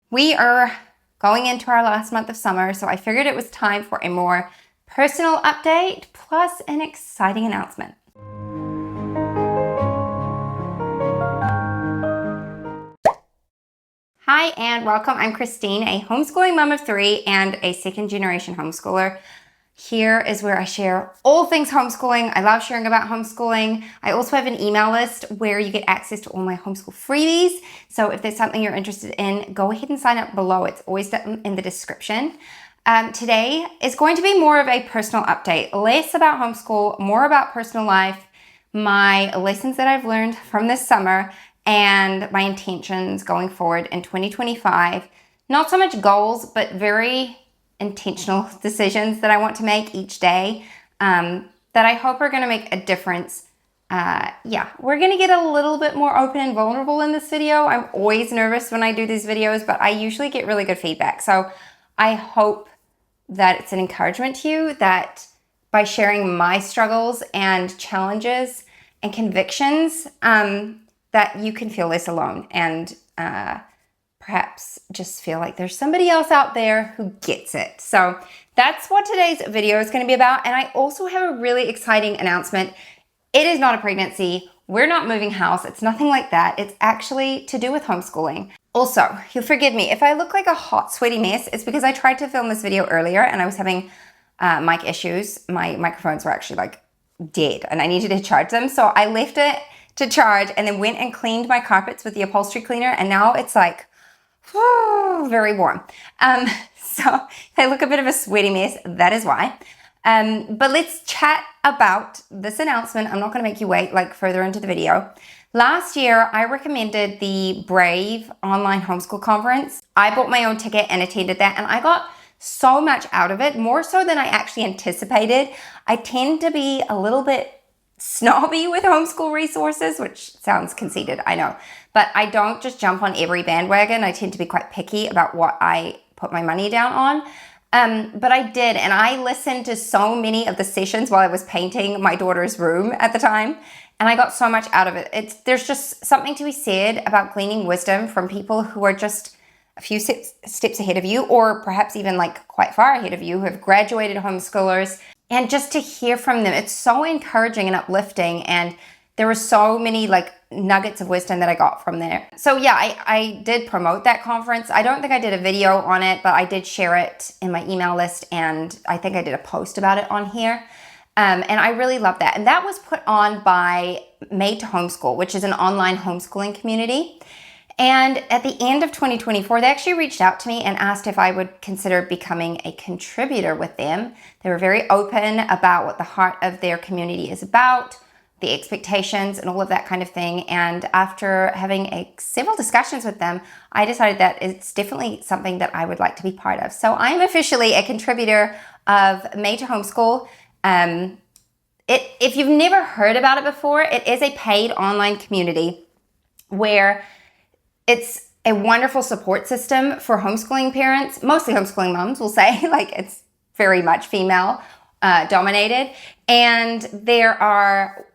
We are going into our last month of summer, so I figured it was time for a more personal update plus an exciting announcement. Hi and welcome. I'm Christine, a homeschooling mom of 3 and a second-generation homeschooler. Here is where I share all things homeschooling. I love sharing about homeschooling. I also have an email list where you get access to all my homeschool freebies. So if there's something you're interested in, go ahead and sign up below. It's always in the description. Today is going to be more of a personal update, less about homeschool, more about personal life, my lessons that I've learned from this summer, and my intentions going forward in 2025. Not so much goals, but very intentional decisions that I want to make each day that I hope are going to make a difference. We're going to get a little bit more open and vulnerable in this video. I'm always nervous when I do these videos, but I usually get really good feedback. So I hope that it's an encouragement to you that by sharing my struggles and challenges and convictions, that you can feel less alone and perhaps just feel like there's somebody else out there who gets it. So that's what today's video is going to be about. And I also have a really exciting announcement. It is not a pregnancy. We're not moving house. It's nothing like that. It's actually to do with homeschooling. Also, you'll forgive me if I look like a hot, sweaty mess. It's because I tried to film this video earlier and I was having mic issues. My microphones were actually like dead and I needed to charge them. So I left it to charge and then went and cleaned my carpets with the upholstery cleaner. And now it's like, very warm. So if I look a bit of a sweaty mess, that is why. But let's chat about this announcement. I'm not going to make you wait like further into the video. Last year, I recommended the Brave online homeschool conference. I bought my own ticket and attended that, and I got so much out of it, more so than I actually anticipated. I tend to be a little bit snobby with homeschool resources, which sounds conceited, I know. But I don't just jump on every bandwagon. I tend to be quite picky about what I put my money down on. But I did, and I listened to so many of the sessions while I was painting my daughter's room at the time, and I got so much out of it. There's just something to be said about gleaning wisdom from people who are just a few steps ahead of you, or perhaps even like quite far ahead of you, who have graduated homeschoolers. And just to hear from them, it's so encouraging and uplifting. And there were so many like nuggets of wisdom that I got from there. So yeah, I did promote that conference. I don't think I did a video on it, but I did share it in my email list. And I think I did a post about it on here. And I really love that. And that was put on by Made to Homeschool, which is an online homeschooling community. And at the end of 2024, they actually reached out to me and asked if I would consider becoming a contributor with them. They were very open about what the heart of their community is about, the expectations and all of that kind of thing. And after having several discussions with them, I decided that it's definitely something that I would like to be part of. So I'm officially a contributor of Made to Homeschool. If you've never heard about it before, it is a paid online community where it's a wonderful support system for homeschooling parents, mostly homeschooling moms, we'll say. Like, it's very much female dominated. And there are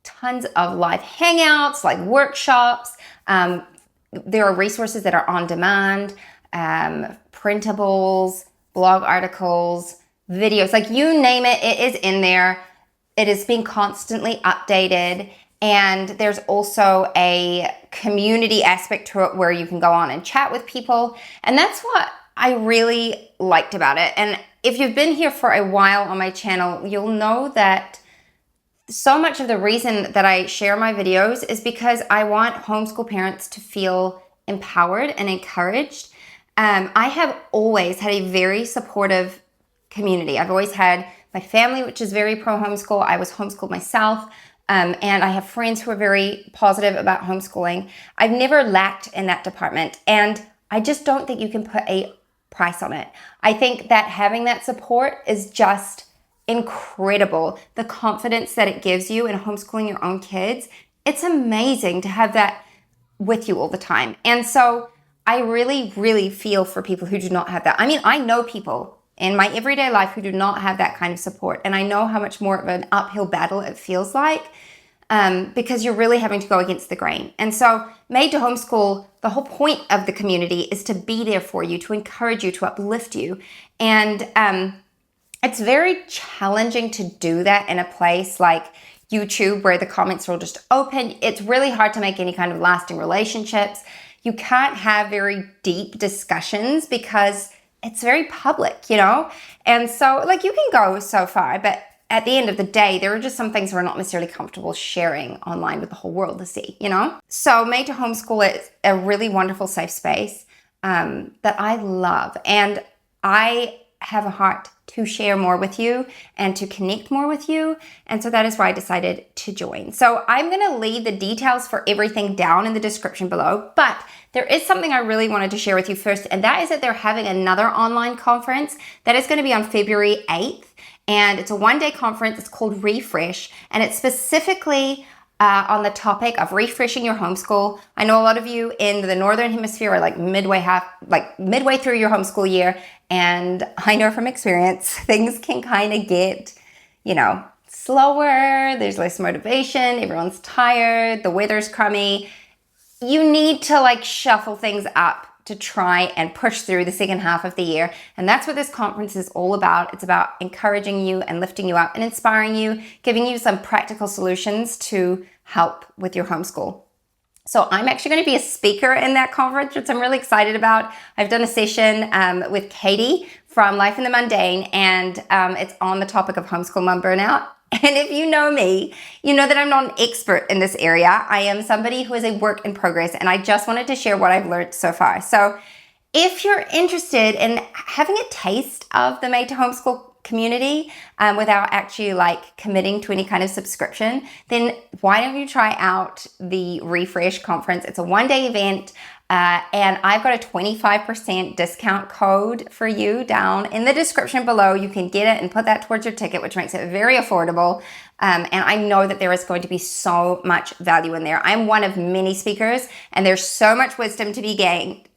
tons of live hangouts, like workshops. There are resources that are on demand, printables, blog articles, videos, like you name it, it is in there. It is being constantly updated. And there's also a community aspect to it where you can go on and chat with people. And that's what I really liked about it. And if you've been here for a while on my channel, you'll know that so much of the reason that I share my videos is because I want homeschool parents to feel empowered and encouraged. I have always had a very supportive community. I've always had my family, which is very pro homeschool. I was homeschooled myself. And I have friends who are very positive about homeschooling. I've never lacked in that department. And I just don't think you can put a price on it. I think that having that support is just incredible. The confidence that it gives you in homeschooling your own kids, it's amazing to have that with you all the time. And so I really, really feel for people who do not have that. I mean, I know people in my everyday life who do not have that kind of support. And I know how much more of an uphill battle it feels like. because you're really having to go against the grain. And so Made to Homeschool, the whole point of the community is to be there for you, to encourage you, to uplift you. And it's very challenging to do that in a place like YouTube where the comments are all just open. It's really hard to make any kind of lasting relationships. You can't have very deep discussions because it's very public, you know? And so like you can go so far, but at the end of the day, there are just some things we're not necessarily comfortable sharing online with the whole world to see, you know? So Made to Homeschool is a really wonderful safe space that I love. And I have a heart to share more with you and to connect more with you. And so that is why I decided to join. So I'm going to leave the details for everything down in the description below, but there is something I really wanted to share with you first, and that is that they're having another online conference that is going to be on February 8th. And it's a one-day conference. It's called Refresh, and it's specifically on the topic of refreshing your homeschool. I know a lot of you in the Northern Hemisphere are like midway through your homeschool year, and I know from experience things can kind of get, you know, slower. There's less motivation. Everyone's tired. The weather's crummy. You need to like shuffle things up to try and push through the second half of the year. And that's what this conference is all about. It's about encouraging you and lifting you up and inspiring you, giving you some practical solutions to help with your homeschool. So I'm actually going to be a speaker in that conference, which I'm really excited about. I've done a session with CHATTY from Life in the Mundane, and it's on the topic of homeschool mom burnout. And if you know me, you know that I'm not an expert in this area. I am somebody who is a work in progress, and I just wanted to share what I've learned so far. So if you're interested in having a taste of the Made to Homeschool community without actually like committing to any kind of subscription, then why don't you try out the Refresh conference? It's a one-day event. And I've got a 25% discount code for you down in the description below. You can get it and put that towards your ticket, which makes it very affordable. And I know that there is going to be so much value in there. I'm one of many speakers, and there's so much wisdom to be gained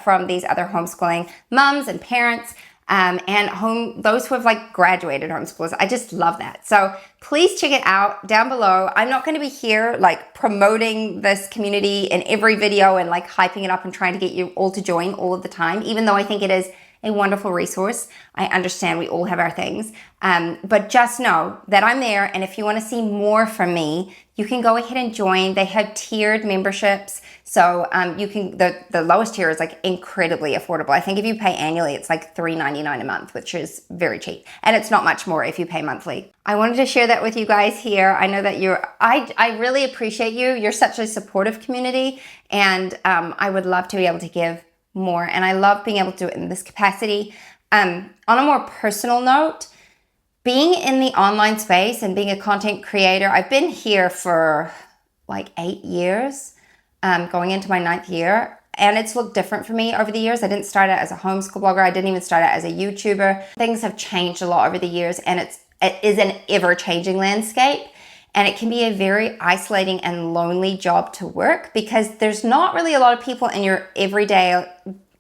from these other homeschooling moms and parents. And those who have like graduated homeschoolers. I just love that. So please check it out down below. I'm not going to be here like promoting this community in every video and like hyping it up and trying to get you all to join all of the time, even though I think it is a wonderful resource. I understand we all have our things, but just know that I'm there. And if you want to see more from me, you can go ahead and join. They have tiered memberships. So you can, the lowest tier is like incredibly affordable. I think if you pay annually, it's like $3.99 a month, which is very cheap. And it's not much more if you pay monthly. I wanted to share that with you guys here. I know that I really appreciate you. You're such a supportive community, and I would love to be able to give more. And I love being able to do it in this capacity. On a more personal note, being in the online space and being a content creator, I've been here for like 8 years, going into my 9th year. And it's looked different for me over the years. I didn't start out as a homeschool blogger. I didn't even start out as a YouTuber. Things have changed a lot over the years, and it is an ever-changing landscape. And it can be a very isolating and lonely job to work because there's not really a lot of people in your everyday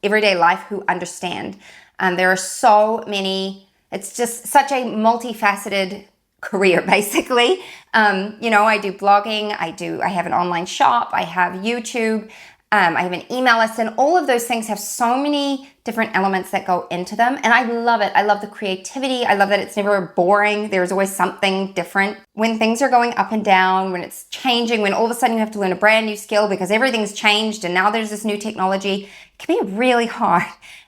life who understand. There are so many, it's just such a multifaceted career, basically. You know, I do blogging, I have an online shop, I have YouTube, I have an email list, and all of those things have so many different elements that go into them. And I love it. I love the creativity. I love that it's never boring. There's always something different. When things are going up and down, when it's changing, when all of a sudden you have to learn a brand new skill because everything's changed and now there's this new technology, it can be really hard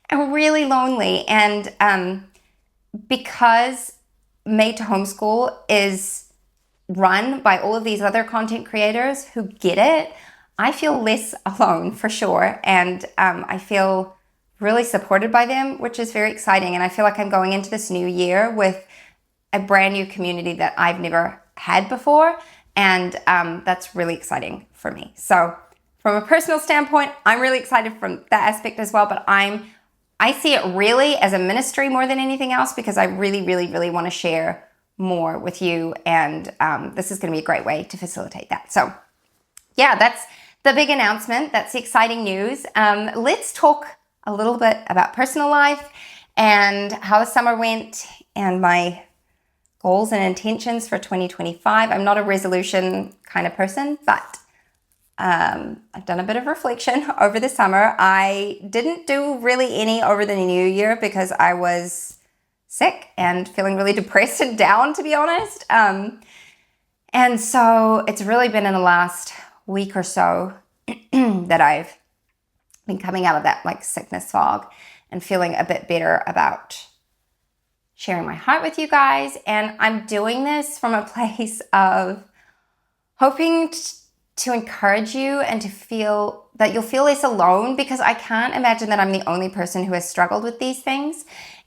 and really lonely. And because Made to Homeschool is run by all of these other content creators who get it, I feel less alone for sure. And I feel really supported by them, which is very exciting. And I feel like I'm going into this new year with a brand new community that I've never had before. And that's really exciting for me. So from a personal standpoint, I'm really excited from that aspect as well. But I see it really as a ministry more than anything else because I really, really, really want to share more with you. And this is going to be a great way to facilitate that. So yeah, that's the big announcement. That's the exciting news. Let's talk a little bit about personal life and how the summer went and my goals and intentions for 2025. I'm not a resolution kind of person, but I've done a bit of reflection over the summer. I didn't do really any over the new year because I was sick and feeling really depressed and down, to be honest. And so it's really been in the last week or so that I've been coming out of that like sickness fog and feeling a bit better about sharing my heart with you guys. And I'm doing this from a place of hoping to encourage you and to feel that you'll feel less alone, because I can't imagine that I'm the only person who has struggled with these things.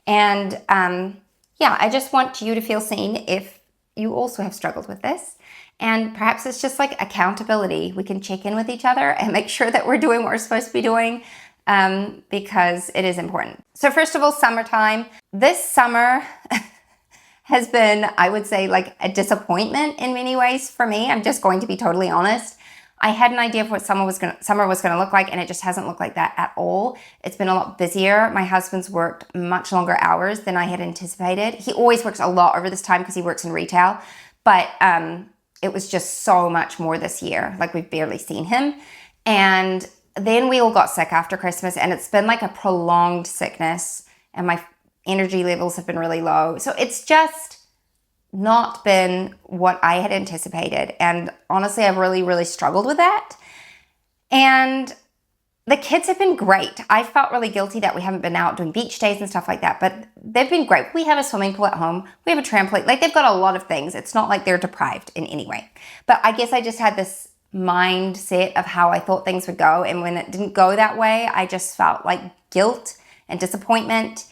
And yeah, I just want you to feel seen if you also have struggled with this. And perhaps it's just like accountability. We can check in with each other and make sure that we're doing what we're supposed to be doing, because it is important. So first of all, summertime. This summer has been, I would say, like a disappointment in many ways for me. I'm just going to be totally honest. I had an idea of what summer was gonna look like, and it just hasn't looked like that at all. It's been a lot busier. My husband's worked much longer hours than I had anticipated. He always works a lot over this time because he works in retail, but it was just so much more this year. Like, we've barely seen him. And then we all got sick after Christmas, and it's been like a prolonged sickness, and my energy levels have been really low. So it's just not been what I had anticipated. And honestly, I've really, really struggled with that. And the kids have been great. I felt really guilty that we haven't been out doing beach days and stuff like that, but they've been great. We have a swimming pool at home. We have a trampoline. Like, they've got a lot of things. It's not like they're deprived in any way. But I guess I just had this mindset of how I thought things would go. And when it didn't go that way, I just felt like guilt and disappointment.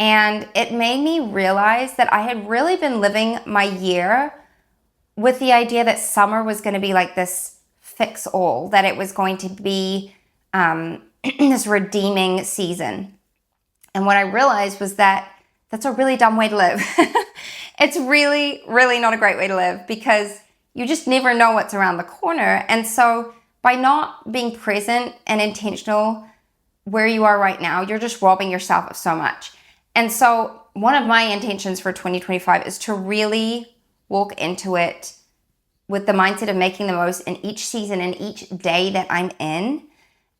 And it made me realize that I had really been living my year with the idea that summer was going to be like this fix all, that it was going to be this redeeming season. And what I realized was that that's a really dumb way to live. It's really, really not a great way to live, because you just never know what's around the corner. And so by not being present and intentional where you are right now, you're just robbing yourself of so much. And so one of my intentions for 2025 is to really walk into it with the mindset of making the most in each season and each day that I'm in.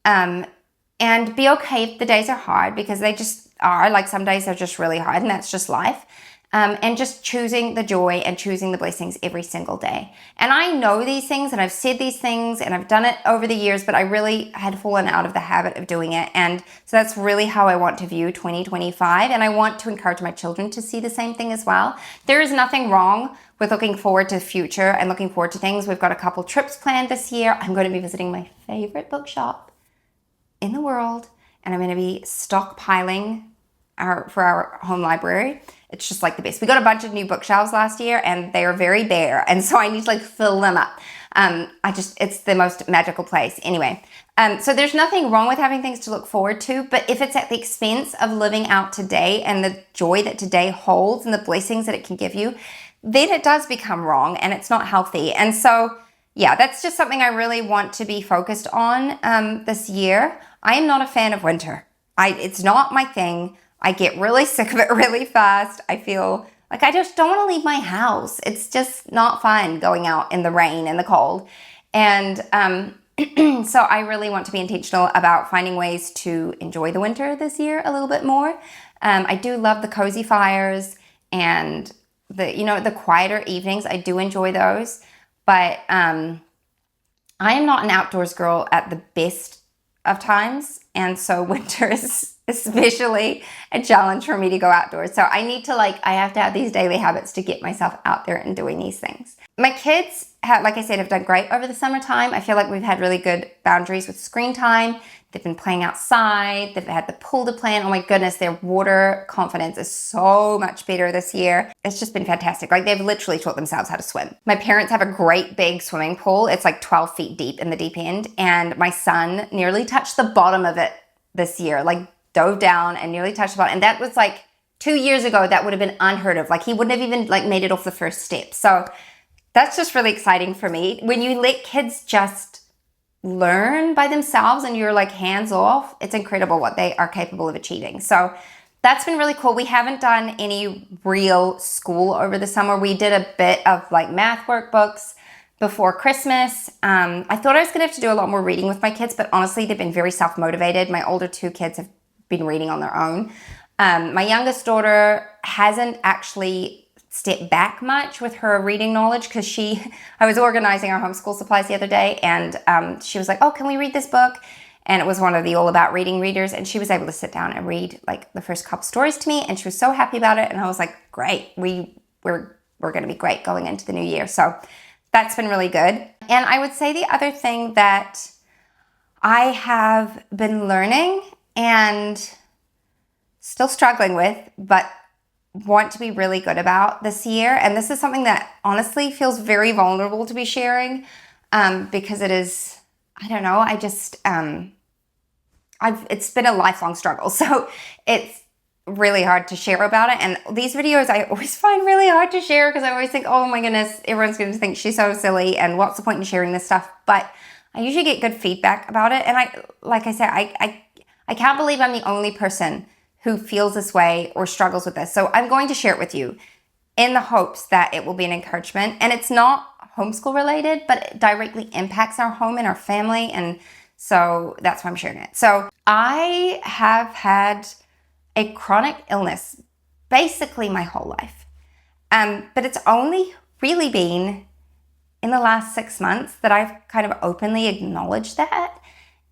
And be okay if the days are hard, because they just are. Like, some days are just really hard, and that's just life. And just choosing the joy and choosing the blessings every single day. And I know these things, and I've said these things, and I've done it over the years, but I really had fallen out of the habit of doing it. And so that's really how I want to view 2025. And I want to encourage my children to see the same thing as well. There is nothing wrong with looking forward to the future and looking forward to things. We've got a couple trips planned this year. I'm going to be visiting my favorite bookshop in the world, and I'm going to be stockpiling for our home library. It's just like the best. We got a bunch of new bookshelves last year, and they are very bare, and so I need to like fill them up. It's the most magical place. Anyway, so there's nothing wrong with having things to look forward to, but if it's at the expense of living out today and the joy that today holds and the blessings that it can give you, then it does become wrong, and it's not healthy. And so, yeah, that's just something I really want to be focused on this year. I am not a fan of winter. It's not my thing. I get really sick of it really fast. I feel like I just don't want to leave my house. It's just not fun going out in the rain and the cold. And so I really want to be intentional about finding ways to enjoy the winter this year a little bit more. I do love the cozy fires and the quieter evenings. I do enjoy those. But I am not an outdoors girl at the best of times. And so winter is especially a challenge for me to go outdoors. So I have to have these daily habits to get myself out there and doing these things. My kids, like I said, have done great over the summertime. I feel like we've had really good boundaries with screen time. They've been playing outside. They've had the pool to play in. Oh my goodness, their water confidence is so much better this year. It's just been fantastic. Like, they've literally taught themselves how to swim. My parents have a great big swimming pool. It's like 12 feet deep in the deep end. And my son nearly touched the bottom of it this year, like dove down and nearly touched the bottom. And that was like 2 years ago, that would have been unheard of. Like, he wouldn't have even like made it off the first step. So that's just really exciting for me. When you let kids just learn by themselves and you're like hands off, it's incredible what they are capable of achieving. So that's been really cool. We haven't done any real school over the summer. We did a bit of like math workbooks before Christmas. I thought I was going to have to do a lot more reading with my kids, but honestly, they've been very self-motivated. My older two kids have been reading on their own. My youngest daughter hasn't actually stepped back much with her reading knowledge because I was organizing our homeschool supplies the other day, and she was like, oh, can we read this book? And it was one of the All About Reading readers, and she was able to sit down and read like the first couple stories to me, and she was so happy about it. And I was like, great, we're going to be great going into the new year. So that's been really good. And I would say the other thing that I have been learning and still struggling with, but want to be really good about this year, and this is something that honestly feels very vulnerable to be sharing, because it is, I don't know, it's been a lifelong struggle. So it's really hard to share about it. And these videos I always find really hard to share because I always think, oh my goodness, everyone's going to think she's so silly and what's the point in sharing this stuff? But I usually get good feedback about it. And like I said, I can't believe I'm the only person who feels this way or struggles with this. So I'm going to share it with you in the hopes that it will be an encouragement. And it's not homeschool related, but it directly impacts our home and our family. And so that's why I'm sharing it. So I have had a chronic illness basically my whole life. But it's only really been in the last 6 months that I've kind of openly acknowledged that.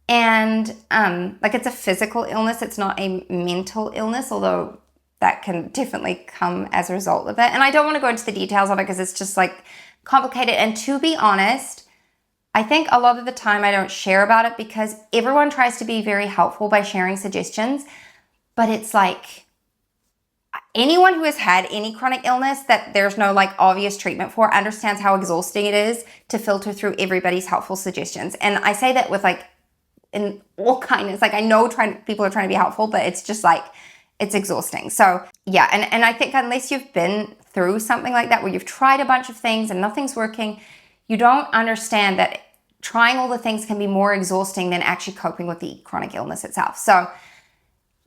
And like it's a physical illness, it's not a mental illness, although that can definitely come as a result of it. And I don't want to go into the details of it because it's just like complicated. And to be honest, I think a lot of the time I don't share about it because everyone tries to be very helpful by sharing suggestions. But it's like anyone who has had any chronic illness that there's no like obvious treatment for understands how exhausting it is to filter through everybody's helpful suggestions. And I say that with like in all kindness. Like I know people are trying to be helpful, but it's just like it's exhausting. So yeah, and I think unless you've been through something like that where you've tried a bunch of things and nothing's working, you don't understand that trying all the things can be more exhausting than actually coping with the chronic illness itself. So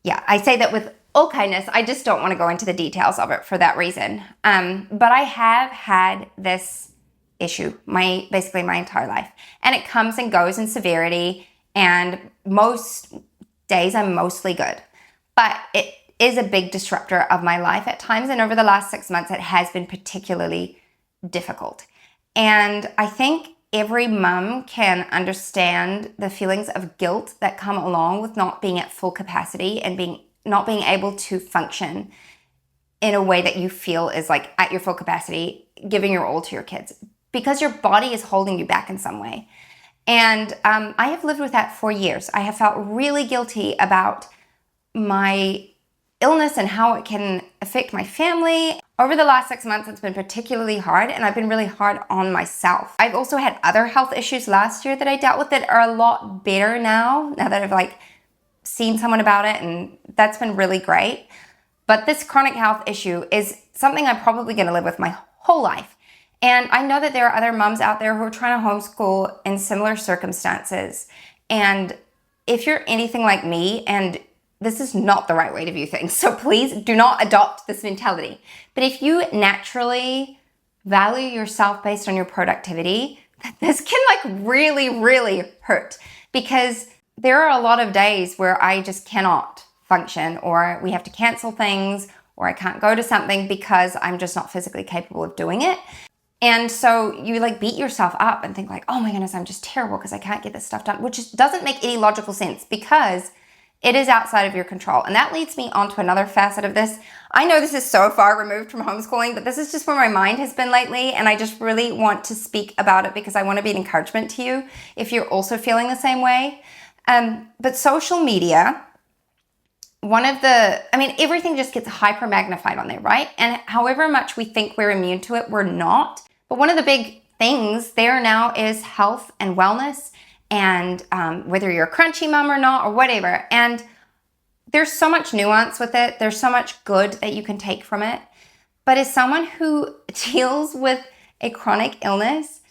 yeah, I say that with all kindness. I just don't want to go into the details of it for that reason. But I have had this issue basically my entire life. And it comes and goes in severity. And most days I'm mostly good. But it is a big disruptor of my life at times. And over the last 6 months, it has been particularly difficult. And I think every mum can understand the feelings of guilt that come along with not being at full capacity and not being able to function in a way that you feel is like at your full capacity, giving your all to your kids, because your body is holding you back in some way. And I have lived with that for years. I have felt really guilty about my illness and how it can affect my family. Over the last 6 months, it's been particularly hard, and I've been really hard on myself. I've also had other health issues last year that I dealt with that are a lot better now that I've like seen someone about it, and that's been really great. But this chronic health issue is something I'm probably going to live with my whole life. And I know that there are other moms out there who are trying to homeschool in similar circumstances. And if you're anything like me, and this is not the right way to view things, so please do not adopt this mentality. But if you naturally value yourself based on your productivity, this can like really, really hurt, because there are a lot of days where I just cannot function, or we have to cancel things, or I can't go to something because I'm just not physically capable of doing it. And so you like beat yourself up and think like, oh my goodness, I'm just terrible because I can't get this stuff done, which just doesn't make any logical sense because it is outside of your control. And that leads me on to another facet of this. I know this is so far removed from homeschooling, but this is just where my mind has been lately. And I just really want to speak about it because I want to be an encouragement to you if you're also feeling the same way. But social media, everything just gets hyper magnified on there, right? And however much we think we're immune to it, we're not. But one of the big things there now is health and wellness, and whether you're a crunchy mom or not or whatever. And there's so much nuance with it. There's so much good that you can take from it. But as someone who deals with a chronic illness,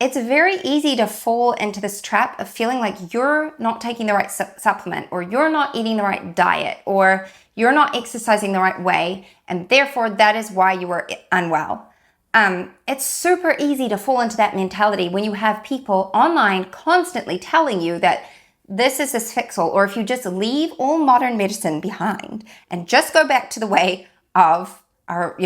it's very easy to fall into this trap of feeling like you're not taking the right supplement, or you're not eating the right diet, or you're not exercising the right way, and therefore that is why you are unwell. It's super easy to fall into that mentality when you have people online constantly telling you that this is this fixal, or if you just leave all modern medicine behind and just go back to the way of our,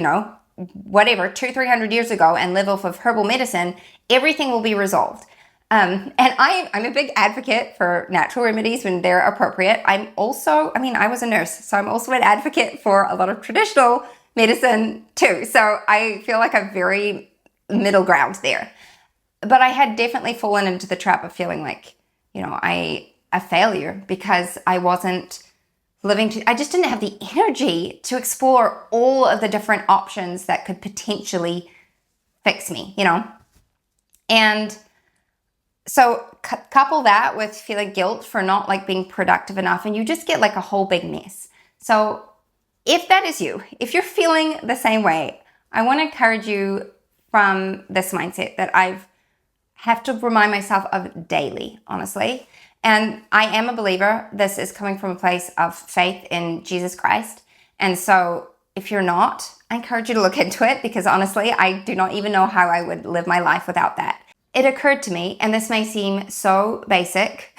whatever, 200-300 years ago and live off of herbal medicine, everything will be resolved. And I'm a big advocate for natural remedies when they're appropriate. I was a nurse, so I'm also an advocate for a lot of traditional medicine too. So I feel like I'm very middle ground there. But I had definitely fallen into the trap of feeling like, a failure because I wasn't I just didn't have the energy to explore all of the different options that could potentially fix me, And so couple that with feeling guilt for not being productive enough, and you just get a whole big mess. So if that is you, if you're feeling the same way, I want to encourage you from this mindset that I have to remind myself of daily, honestly. And I am a believer. This is coming from a place of faith in Jesus Christ. And so if you're not, I encourage you to look into it, because honestly, I do not even know how I would live my life without that. It occurred to me, and this may seem so basic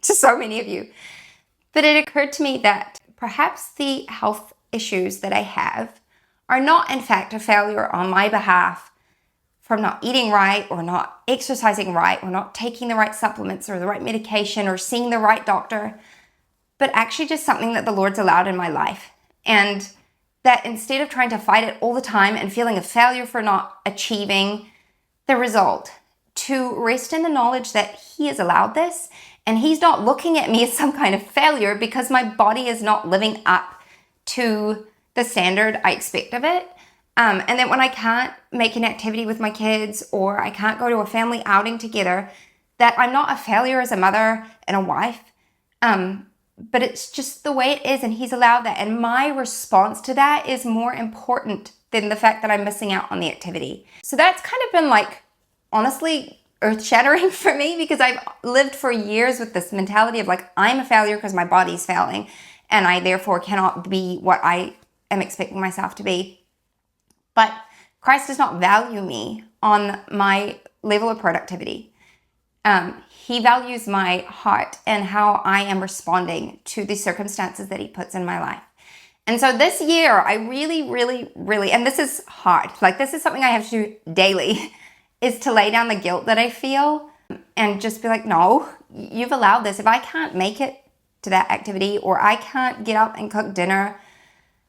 to so many of you, but it occurred to me that perhaps the health issues that I have are not, in fact, a failure on my behalf from not eating right, or not exercising right, or not taking the right supplements or the right medication or seeing the right doctor, but actually just something that the Lord's allowed in my life. And that instead of trying to fight it all the time and feeling a failure for not achieving the result, to rest in the knowledge that He has allowed this, and He's not looking at me as some kind of failure because my body is not living up to the standard I expect of it. And then when I can't make an activity with my kids, or I can't go to a family outing together, that I'm not a failure as a mother and a wife. But it's just the way it is, and He's allowed that. And my response to that is more important than the fact that I'm missing out on the activity. So that's kind of been honestly, earth-shattering for me, because I've lived for years with this mentality of I'm a failure because my body's failing, and I therefore cannot be what I am expecting myself to be. But Christ does not value me on my level of productivity. He values my heart and how I am responding to the circumstances that He puts in my life. And so this year, I really, really, really, and this is hard, this is something I have to do daily, is to lay down the guilt that I feel and just be no, you've allowed this. If I can't make it to that activity, or I can't get up and cook dinner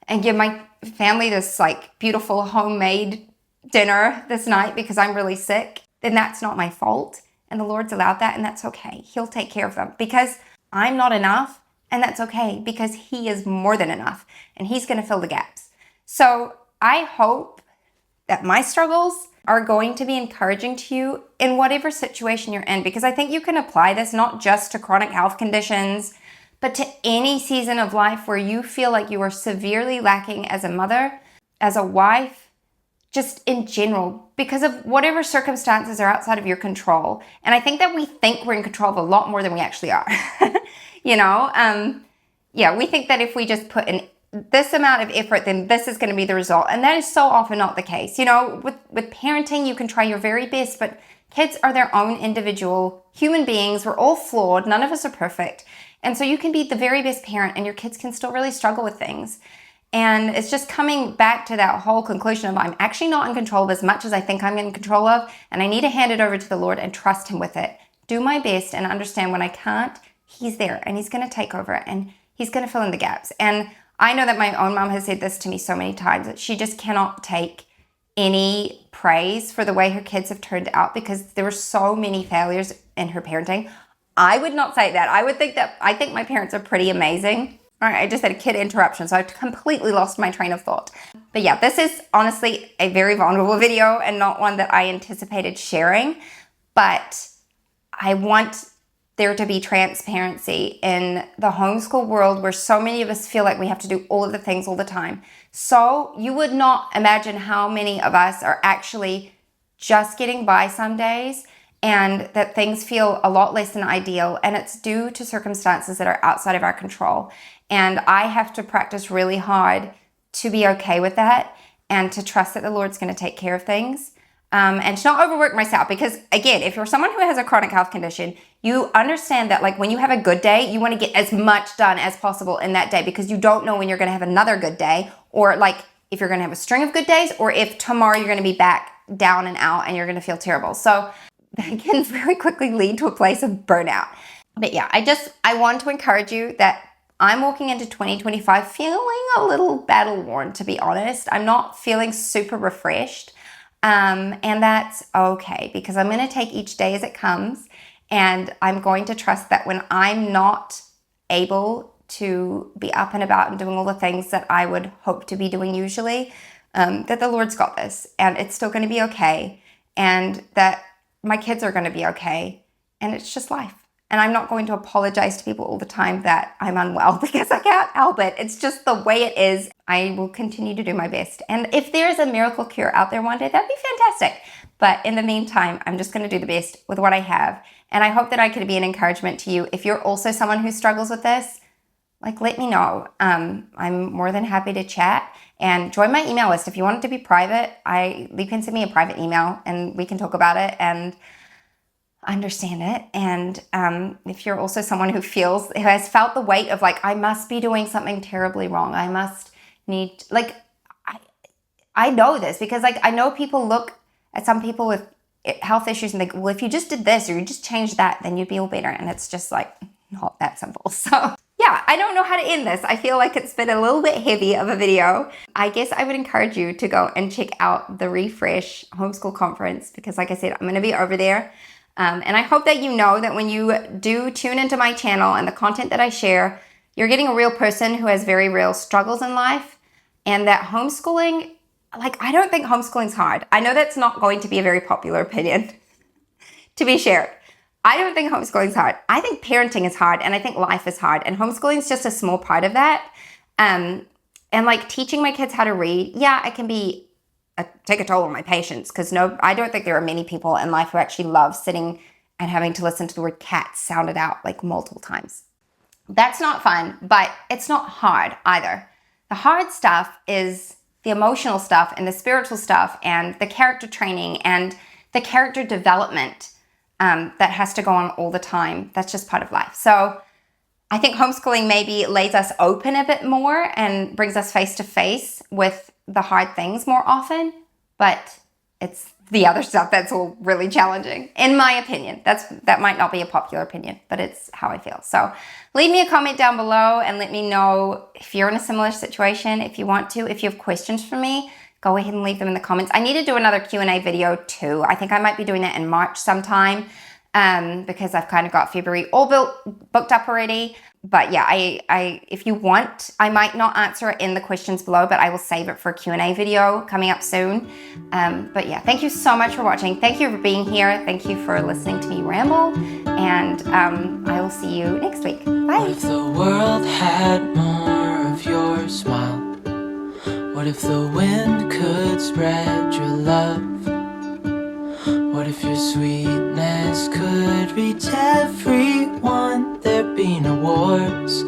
and give my family this beautiful homemade dinner this night because I'm really sick, then that's not my fault. And the Lord's allowed that, and that's okay. He'll take care of them, because I'm not enough, and that's okay, because He is more than enough, and He's going to fill the gaps. So I hope that my struggles are going to be encouraging to you in whatever situation you're in, because I think you can apply this not just to chronic health conditions, but to any season of life where you feel like you are severely lacking as a mother, as a wife, just in general, because of whatever circumstances are outside of your control. And I think that we think we're in control of a lot more than we actually are. We think that if we just put in this amount of effort, then this is going to be the result. And that is so often not the case. With parenting, you can try your very best, but kids are their own individual human beings. We're all flawed. None of us are perfect. And so you can be the very best parent, and your kids can still really struggle with things. And it's just coming back to that whole conclusion of I'm actually not in control of as much as I think I'm in control of, and I need to hand it over to the Lord and trust Him with it. Do my best and understand when I can't, He's there, and He's going to take over, and He's going to fill in the gaps. And I know that my own mom has said this to me so many times, that she just cannot take any praise for the way her kids have turned out, because there were so many failures in her parenting. I would not say that. I think my parents are pretty amazing. All right, I just had a kid interruption, so I've completely lost my train of thought. But yeah, this is honestly a very vulnerable video, and not one that I anticipated sharing. But I want there to be transparency in the homeschool world, where so many of us feel like we have to do all of the things all the time. So you would not imagine how many of us are actually just getting by some days and that things feel a lot less than ideal, and it's due to circumstances that are outside of our control. And I have to practice really hard to be okay with that and to trust that the Lord's going to take care of things. And to not overwork myself, because again, if you're someone who has a chronic health condition, you understand that like when you have a good day, you want to get as much done as possible in that day, because you don't know when you're going to have another good day, or like if you're going to have a string of good days, or if tomorrow you're going to be back down and out and you're going to feel terrible. So that can very quickly lead to a place of burnout. But yeah, I want to encourage you that I'm walking into 2025 feeling a little battle worn, to be honest. I'm not feeling super refreshed. And that's okay, because I'm going to take each day as it comes, and I'm going to trust that when I'm not able to be up and about and doing all the things that I would hope to be doing usually, that the Lord's got this, and it's still going to be okay, and that my kids are going to be okay, and it's just life. And I'm not going to apologize to people all the time that I'm unwell, because I can't help it. It's just the way it is. I will continue to do my best. And if there's a miracle cure out there one day, that'd be fantastic. But in the meantime, I'm just going to do the best with what I have. And I hope that I could be an encouragement to you. If you're also someone who struggles with this, like, let me know. I'm more than happy to chat, and join my email list. If you want it to be private, you can send me a private email and we can talk about it and understand it. And if you're also someone who has felt the weight of like, I must be doing something terribly wrong, I must need, like, I know this because like I know people look at some people with health issues and think, well, if you just did this or you just changed that, then you'd be all better. And it's just like not that simple. So yeah, I don't know how to end this. I feel like it's been a little bit heavy of a video. I guess I would encourage you to go and check out the Refresh Homeschool Conference, because like I said, I'm going to be over there. And I hope that you know that when you do tune into my channel and the content that I share, you're getting a real person who has very real struggles in life, and that homeschooling, like, I don't think homeschooling's hard. I know that's not going to be a very popular opinion to be shared. I don't think homeschooling's hard. I think parenting is hard, and I think life is hard, and homeschooling is just a small part of that. And like teaching my kids how to read, yeah, it can be take a toll on my patience, because I don't think there are many people in life who actually love sitting and having to listen to the word cat sounded out like multiple times. That's not fun, but it's not hard either. The hard stuff is the emotional stuff and the spiritual stuff and the character training and the character development that has to go on all the time. That's just part of life. So I think homeschooling maybe lays us open a bit more and brings us face to face with the hard things more often, but it's the other stuff that's all really challenging, in my opinion. That might not be a popular opinion, but it's how I feel. So leave me a comment down below and let me know if you're in a similar situation, if you want to. If you have questions for me, go ahead and leave them in the comments. I need to do another Q&A video too. I think I might be doing that in March sometime, because I've kind of got February all booked up already. But yeah, if you want, I might not answer it in the questions below, but I will save it for a Q&A video coming up soon. But yeah, thank you so much for watching. Thank you for being here. Thank you for listening to me ramble. And I will see you next week. Bye. What if the world had more of your smile? What if the wind could spread your love? What if your sweetness could reach everyone? There'd be no wars,